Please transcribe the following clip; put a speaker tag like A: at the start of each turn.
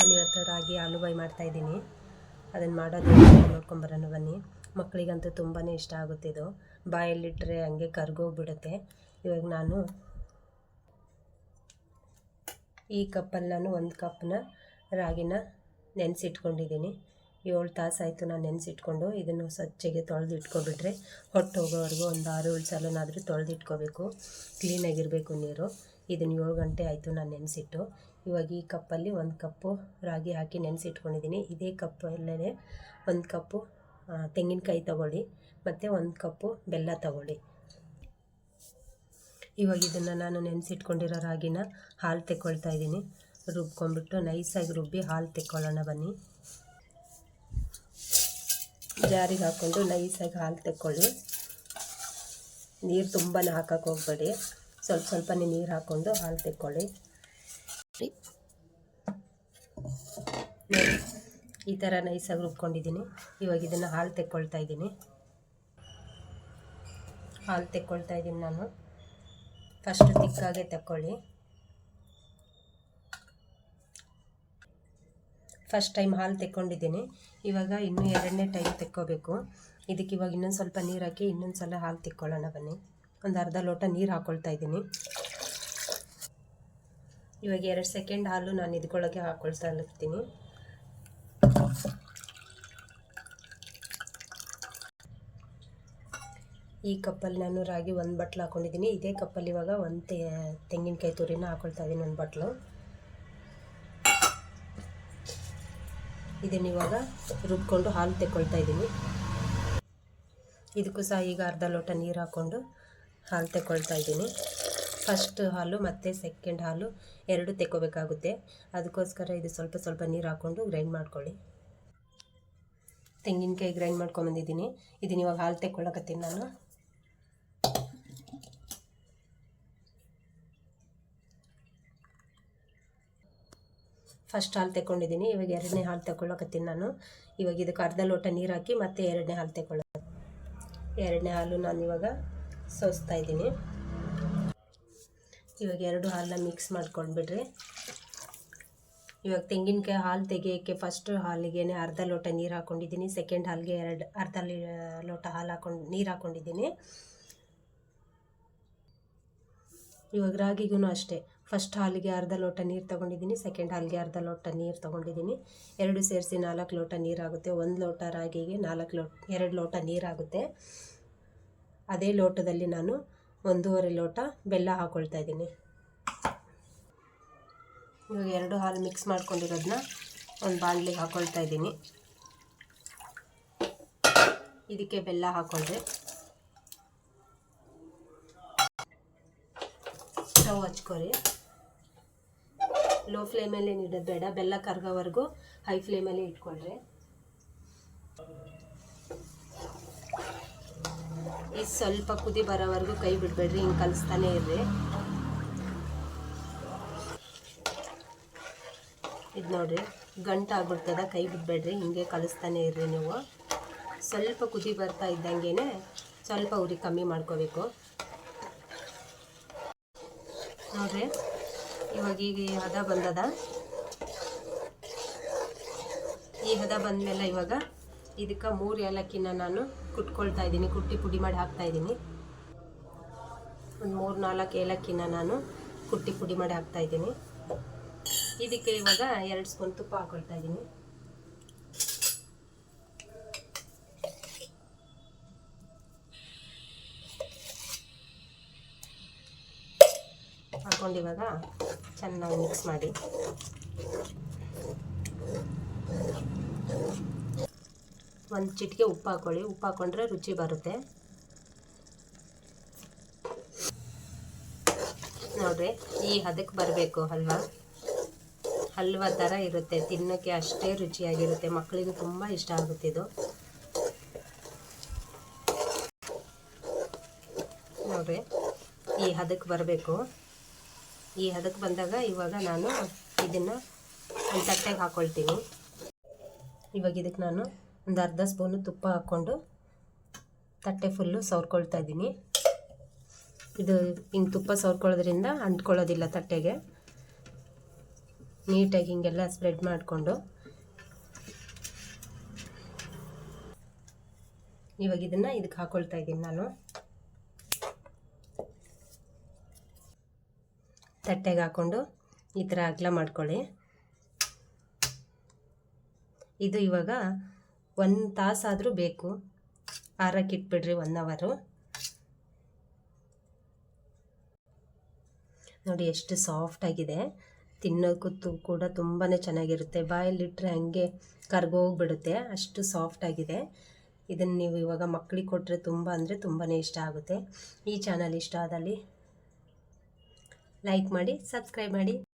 A: ನಾನು ಇವತ್ತು ರಾಗಿ ಆಲೂಬಾಯಿ ಮಾಡ್ತಾಯಿದ್ದೀನಿ. ಅದನ್ನು ಮಾಡೋದು ನೋಡ್ಕೊಂಬರೋಣ ಬನ್ನಿ. ಮಕ್ಕಳಿಗಂತೂ ತುಂಬಾ ಇಷ್ಟ ಆಗುತ್ತೆ ಇದು. ಬಾಯಲ್ಲಿಟ್ಟರೆ ಹಂಗೆ ಕರ್ಗೋಗ್ಬಿಡುತ್ತೆ. ಇವಾಗ ನಾನು ಈ ಕಪ್ಪಲ್ಲಿ ನಾನು 1 ಕಪ್ನ ರಾಗಿನ ನೆನೆಸಿಟ್ಕೊಂಡಿದ್ದೀನಿ. 7 ತಾಸಾಯಿತು ನಾನು ನೆನೆಸಿಟ್ಕೊಂಡು. ಇದನ್ನು ಸ್ವಚ್ಛಗೆ ತೊಳೆದು ಇಟ್ಕೊಬಿಟ್ರೆ ಹೊಟ್ಟು ಹೋಗೋವರೆಗೂ ಒಂದು 6-7 ಸಲನಾದರೂ ತೊಳೆದಿಟ್ಕೋಬೇಕು. ಕ್ಲೀನಾಗಿರಬೇಕು ನೀರು. ಇದನ್ನು 7 ಗಂಟೆ ಆಯಿತು ನಾನು ನೆನೆಸಿಟ್ಟು. ಇವಾಗ ಈ ಕಪ್ಪಲ್ಲಿ 1 ಕಪ್ಪು ರಾಗಿ ಹಾಕಿ ನೆನೆಸಿಟ್ಕೊಂಡಿದ್ದೀನಿ. ಇದೇ ಕಪ್ಪಲ್ಲೇ 1 ಕಪ್ಪು ತೆಂಗಿನಕಾಯಿ ತಗೊಳ್ಳಿ ಮತ್ತು 1 ಕಪ್ಪು ಬೆಲ್ಲ ತಗೊಳ್ಳಿ. ಇವಾಗ ಇದನ್ನು ನಾನು ನೆನೆಸಿಟ್ಕೊಂಡಿರೋ ರಾಗಿನ ಹಾಲು ತೆಕ್ಕೊಳ್ತಾ ಇದ್ದೀನಿ. ರುಬ್ಕೊಂಡ್ಬಿಟ್ಟು ನೈಸಾಗಿ ರುಬ್ಬಿ ಹಾಲು ತೆಕ್ಕೊಳ್ಳೋಣ ಬನ್ನಿ. ಜಾರಿಗೆ ಹಾಕ್ಕೊಂಡು ನೈಸಾಗಿ ಹಾಲು ತೆಕ್ಕೊಳ್ಳಿ. ನೀರು ತುಂಬಾ ಹಾಕಕ್ಕೆ ಹೋಗಬೇಡಿ, ಸ್ವಲ್ಪನೇ ನೀರು ಹಾಕ್ಕೊಂಡು ಹಾಲು ತೆಕ್ಕೊಳ್ಳಿ. ಈ ಥರ ನೈಸಾಗಿ ರುಬ್ಕೊಂಡಿದ್ದೀನಿ. ಇವಾಗ ಇದನ್ನು ಹಾಲು ತೆಕ್ಕೊಳ್ತಾ ಇದ್ದೀನಿ. ನಾನು ಫಸ್ಟ್ ತಿಕ್ಕಾಗೆ ತಗೊಳ್ಳಿ. ಫಸ್ಟ್ ಟೈಮ್ ಹಾಲು ತೆಕ್ಕೊಂಡಿದ್ದೀನಿ. ಇವಾಗ ಇನ್ನೂ 2ನೇ ಟೈಮ್ ತೆಕ್ಕೋಬೇಕು. ಇದಕ್ಕೆ ಇವಾಗ ಇನ್ನೊಂದು ಸ್ವಲ್ಪ ನೀರು ಹಾಕಿ ಇನ್ನೊಂದು ಸಲ ಹಾಲು ತೆಕ್ಕೊಳ್ಳೋಣ ಬನ್ನಿ. ಒಂದು ಅರ್ಧ ಲೋಟ ನೀರು ಹಾಕ್ಕೊಳ್ತಾ ಇದ್ದೀನಿ. ಇವಾಗ 2 ಸೆಕೆಂಡ್ ಹಾಲು ನಾನು ಇದಕ್ಕೊಳಗೆ ಹಾಕ್ಕೊಳ್ತಾ ಇರ್ತೀನಿ. ಈ ಕಪ್ಪಲ್ಲಿ ನಾನು ರಾಗಿ 1 ಬಟ್ಲು ಹಾಕ್ಕೊಂಡಿದ್ದೀನಿ. ಇದೇ ಕಪ್ಪಲ್ಲಿ ಇವಾಗ 1 ತೆಂಗಿನಕಾಯಿ ತುರಿನ ಹಾಕ್ಕೊಳ್ತಾ ಇದ್ದೀನಿ, 1 ಬಟ್ಲು. ಇದನ್ನು ಇವಾಗ ರುಬ್ಕೊಂಡು ಹಾಲು ತೆಕ್ಕೊಳ್ತಾ ಇದ್ದೀನಿ. ಇದಕ್ಕೂ ಸಹ ಈಗ ಅರ್ಧ ಲೋಟ ನೀರು ಹಾಕ್ಕೊಂಡು ಹಾಲು ತೆಕ್ಕೊಳ್ತಾ ಇದ್ದೀನಿ. ಫಸ್ಟ್ ಹಾಲು ಮತ್ತು ಸೆಕೆಂಡ್ ಹಾಲು 2 ತೆಕ್ಕೋಬೇಕಾಗುತ್ತೆ. ಅದಕ್ಕೋಸ್ಕರ ಇದು ಸ್ವಲ್ಪ ನೀರು ಹಾಕ್ಕೊಂಡು ಗ್ರೈಂಡ್ ಮಾಡ್ಕೊಳ್ಳಿ. ತೆಂಗಿನಕಾಯಿ ಗ್ರೈಂಡ್ ಮಾಡ್ಕೊಂಬಂದಿದ್ದೀನಿ. ಇದನ್ನ ಇವಾಗ ಹಾಲು ತೆಕ್ಕೊಳ್ಳಕತ್ತೀನಿ ನಾನು. ಫಸ್ಟ್ ಹಾಲು ತೆಕ್ಕೊಂಡಿದ್ದೀನಿ. ಇವಾಗ 2ನೇ ಹಾಲು ತೆಕ್ಕೊಳ್ಳಕತ್ತೀನಿ ನಾನು. ಇವಾಗ ಇದಕ್ಕೆ ಅರ್ಧ ಲೋಟ ನೀರು ಹಾಕಿ ಮತ್ತೆ 2ನೇ ಹಾಲು ತೆಕ್ಕೊಳ್ಳೋದು. 2ನೇ ಹಾಲು ನಾನು ಇವಾಗ ಸೋಸ್ತಾ ಇದ್ದೀನಿ. ಇವಾಗ 2 ಹಾಲನ್ನ ಮಿಕ್ಸ್ ಮಾಡ್ಕೊಂಡ್ಬಿಡ್ರಿ. ಇವಾಗ ತೆಂಗಿನಕಾಯಿ ಹಾಲು ತೆಗಿಯೋಕ್ಕೆ ಫಸ್ಟ್ ಹಾಲಿಗೆ ಅರ್ಧ ಲೋಟ ನೀರು ಹಾಕ್ಕೊಂಡಿದ್ದೀನಿ. ಸೆಕೆಂಡ್ ಹಾಲಿಗೆ ಅರ್ಧ ಲೋಟ ನೀರು ಹಾಕ್ಕೊಂಡಿದ್ದೀನಿ. ಇವಾಗ ರಾಗಿಗೂ ಅಷ್ಟೇ. ಫಸ್ಟ್ ಹಾಲಿಗೆ ಅರ್ಧ ಲೋಟ ನೀರು ತೊಗೊಂಡಿದ್ದೀನಿ. ಸೆಕೆಂಡ್ ಹಾಲಿಗೆ ಅರ್ಧ ಲೋಟ ನೀರು ತೊಗೊಂಡಿದ್ದೀನಿ. 2 ಸೇರಿಸಿ 4 ಲೋಟ ನೀರಾಗುತ್ತೆ. 1 ಲೋಟ ರಾಗಿಗೆ 2 ಲೋಟ ನೀರಾಗುತ್ತೆ. ಅದೇ ಲೋಟದಲ್ಲಿ ನಾನು 1.5 ಲೋಟ ಬೆಲ್ಲ ಹಾಕ್ಕೊಳ್ತಾ ಇದ್ದೀನಿ. ಇವಾಗ 2 ಹಾಲು ಮಿಕ್ಸ್ ಮಾಡ್ಕೊಂಡಿರೋದನ್ನ ಒಂದು ಬಾಣಲಿಗೆ ಹಾಕ್ಕೊಳ್ತಾ ಇದ್ದೀನಿ. ಇದಕ್ಕೆ ಬೆಲ್ಲ ಹಾಕ್ಕೊಂಡ್ರೆ ಸ್ಟವ್ ಹಚ್ಕೊರಿ. ಲೋ ಫ್ಲೇಮಲ್ಲಿ ಇಡೋದು ಬೇಡ. ಬೆಲ್ಲ ಕರಗೋವರೆಗೂ ಹೈ ಫ್ಲೇಮಲ್ಲಿ ಇಟ್ಕೊಳ್ರಿ. ಇದು ಸ್ವಲ್ಪ ಕುದಿ ಬರೋವರೆಗೂ ಕೈ ಬಿಡಬೇಡ್ರಿ, ಹಿಂಗೆ ಕಲಿಸ್ತಾನೆ ಇರ್ರಿ. ಇದು ನೋಡ್ರಿ, ಗಂಟು ಆಗ್ಬಿಡ್ತದ, ಕೈ ಬಿಡಬೇಡ್ರಿ, ಹಿಂಗೆ ಕಲಿಸ್ತಾನೆ ಇರ್ರಿ ನೀವು. ಸ್ವಲ್ಪ ಕುದಿ ಬರ್ತಾ ಇದ್ದಂಗೆ ಸ್ವಲ್ಪ ಉರಿ ಕಮ್ಮಿ ಮಾಡ್ಕೋಬೇಕು. ನೋಡ್ರಿ, ಇವಾಗ ಈಗ ಹದ ಬಂದದ. ಈ ಹದ ಬಂದಮೇಲೆ ಇವಾಗ ಇದಕ್ಕೆ 3 ಏಲಕ್ಕಿನ ನಾನು ಕುಟ್ಕೊಳ್ತಾ ಇದ್ದೀನಿ. ಕುಟ್ಟಿ ಪುಡಿ ಮಾಡಿ ಹಾಕ್ತಾ ಇದ್ದೀನಿ. ಒಂದು 3-4 ಏಲಕ್ಕಿನ ನಾನು ಕುಟ್ಟಿ ಪುಡಿ ಮಾಡಿ ಹಾಕ್ತಾ ಇದ್ದೀನಿ. ಇದಕ್ಕೆ ಇವಾಗ 2 ಸ್ಪೂನ್ ತುಪ್ಪ ಹಾಕ್ಕೊಳ್ತಾ ಇದ್ದೀನಿ. ಹಾಕ್ಕೊಂಡು ಇವಾಗ ಚೆನ್ನಾಗಿ ಮಿಕ್ಸ್ ಮಾಡಿ. ಒಂದು ಚಿಟಿಕೆ ಉಪ್ಪು ಹಾಕ್ಕೊಳ್ಳಿ. ಉಪ್ಪು ಹಾಕ್ಕೊಂಡ್ರೆ ರುಚಿ ಬರುತ್ತೆ. ನೋಡ್ರಿ, ಈ ಹದಕ್ಕೆ ಬರಬೇಕು. ಹಲ್ವಾ ಥರ ಇರುತ್ತೆ. ತಿನ್ನೋಕ್ಕೆ ಅಷ್ಟೇ ರುಚಿಯಾಗಿರುತ್ತೆ. ಮಕ್ಕಳಿಗೂ ತುಂಬ ಇಷ್ಟ ಆಗುತ್ತೆ ಇದು. ನೋಡ್ರಿ, ಈ ಹದಕ್ಕೆ ಬರಬೇಕು. ಈ ಹದಕ್ಕೆ ಬಂದಾಗ ಇವಾಗ ನಾನು ಇದನ್ನು ಒಂದು ತಟ್ಟೆಗೆ ಹಾಕ್ಕೊಳ್ತೀನಿ. ಇವಾಗ ಇದಕ್ಕೆ ನಾನು ಒಂದು ಅರ್ಧ ಸ್ಪೂನು ತುಪ್ಪ ಹಾಕ್ಕೊಂಡು ತಟ್ಟೆ ಫುಲ್ಲು ಸವರ್ಕೊಳ್ತಾ ಇದ್ದೀನಿ. ಇದು ಹಿಂಗೆ ತುಪ್ಪ ಸವರ್ಕೊಳ್ಳೋದ್ರಿಂದ ಅಂಟ್ಕೊಳ್ಳೋದಿಲ್ಲ ತಟ್ಟೆಗೆ. ನೀಟಾಗಿ ಹಿಂಗೆಲ್ಲ ಸ್ಪ್ರೆಡ್ ಮಾಡಿಕೊಂಡು ಇವಾಗ ಇದನ್ನು ಇದಕ್ಕೆ ಹಾಕ್ಕೊಳ್ತಾ ಇದ್ದೀನಿ ನಾನು. ತಟ್ಟೆಗೆ ಹಾಕ್ಕೊಂಡು ಈ ಥರ ಅಗಲ ಮಾಡ್ಕೊಳ್ಳಿ. ಇದು ಇವಾಗ 1 ತಾಸಾದರೂ ಬೇಕು, ಆರಕ್ಕೆ ಇಟ್ಬಿಡ್ರಿ 1 ಅವರು. ನೋಡಿ ಎಷ್ಟು ಸಾಫ್ಟಾಗಿದೆ, ತಿನ್ನೋಕ್ಕೂ ಕೂಡ ತುಂಬಾ ಚೆನ್ನಾಗಿರುತ್ತೆ. ಬಾಯಲ್ಲಿಟ್ಟರೆ ಹಂಗೆ ಕರ್ಗೋಗ್ಬಿಡುತ್ತೆ, ಅಷ್ಟು ಸಾಫ್ಟಾಗಿದೆ. ಇದನ್ನು ನೀವು ಇವಾಗ ಮಕ್ಕಳಿಗೆ ಕೊಟ್ಟರೆ ತುಂಬ ಅಂದರೆ ತುಂಬಾ ಇಷ್ಟ ಆಗುತ್ತೆ. ಈ ಚಾನಲ್ ಇಷ್ಟ ಆದಲ್ಲಿ ಲೈಕ್ ಮಾಡಿ, ಸಬ್ಸ್ಕ್ರೈಬ್ ಮಾಡಿ.